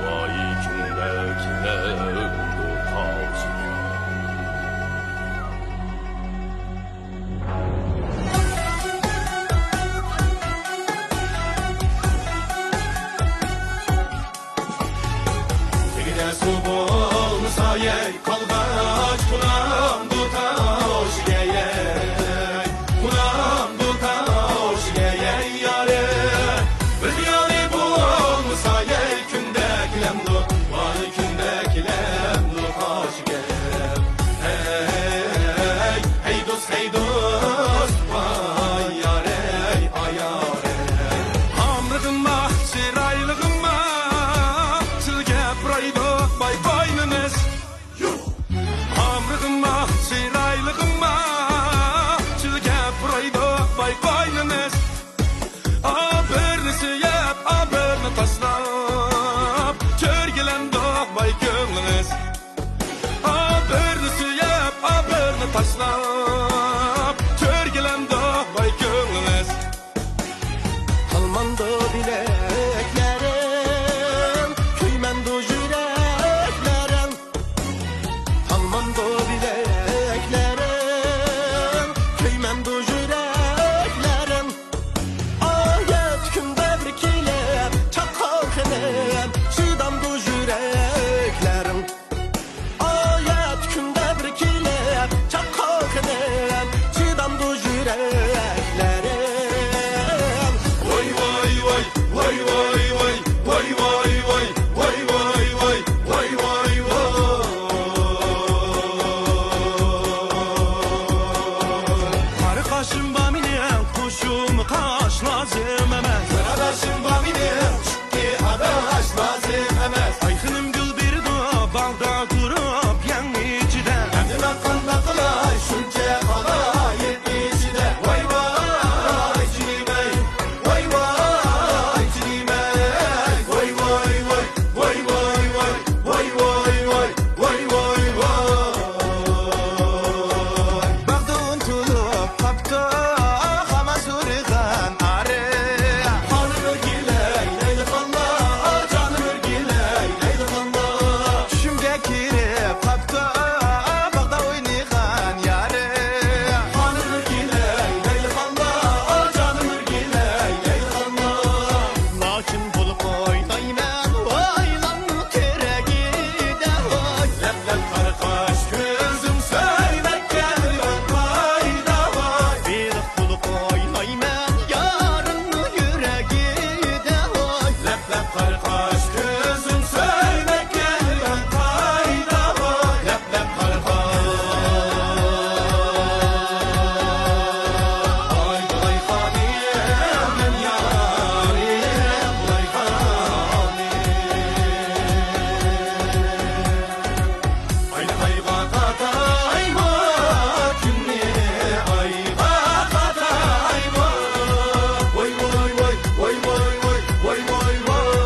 vay kimdekiler su bolsa yey kalgaç kunam tutaş geyey kunam tutaş geyey yare bir yari bolsa yey kündekilem du vay kündekilem du taş geyey hey dost vay yare ay yare hamrıgınma siraylığınma silge praydo bay boynunuz hamrıgınma siraylığınma silge praydo bay boynunuz abırnısı yap abırnı taslap çörgelen doğ bay gönlünüz abırnısı yap abırnı taslap çörgelen doğ bay gönlünüz Almanda bileklerim köymendo yüreklerim Almanda bileklerim köymendo yüreklerim Ayet künde bir kilep çakakinem Şidamdo yüreklerim Ayet künde bir kilep çakakinem Şidamdo yüreklerim Vay vay vay vay vay vay vay vay vay vay vay vay vay vay Kardeşim baminem kuşum kaş lazım emez Kardeşim baminem ki adaş lazım emez Ayxınım gül bir dua bağda durup yan içide Kendime kanla kılay şunca kalay yetmişide Vay vay cinimey vay vay cinimey Vay vay vay vay vay vay vay vay vay vay vay vay Bağda untulup kapta Hama surigan are Hanım örgiley leyli kanla Canım örgiley leyli kanla Düşümge kirip kapta Bağda oynigan yare Hanım örgiley leyli kanla Canım örgiley leyli kanla Lakin bulup oynayman Oylan teregide oy Lep lep karı kaş gözüm söylemek gelmem fayda var Bir bulup oynayman Yarın yüreğide oy Lep lep karı kaş gözüm söylemek gelmem fayda var Lep lep karı kaş Ay kolay haniyem ben yarim kolay Ay ayva katayma künni ayva katayma Vay vay vay vay vay vay vay vay vay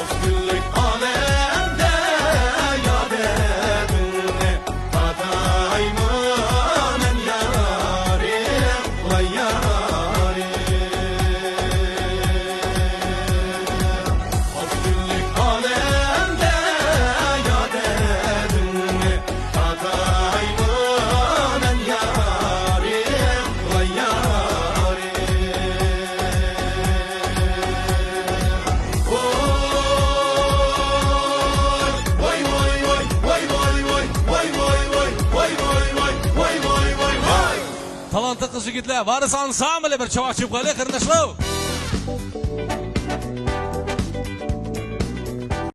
Of güllük alemde yad edinle katayma men yarim vay yarim Of güllük alemde yad edinle katayma men yarim vay yarim Vay vay vay vay vay vay vay vay vay vay vay vay vay vay vay Talantlı kız yigitler, varız ansambli bir çavak çıpkalı kırnaşlı.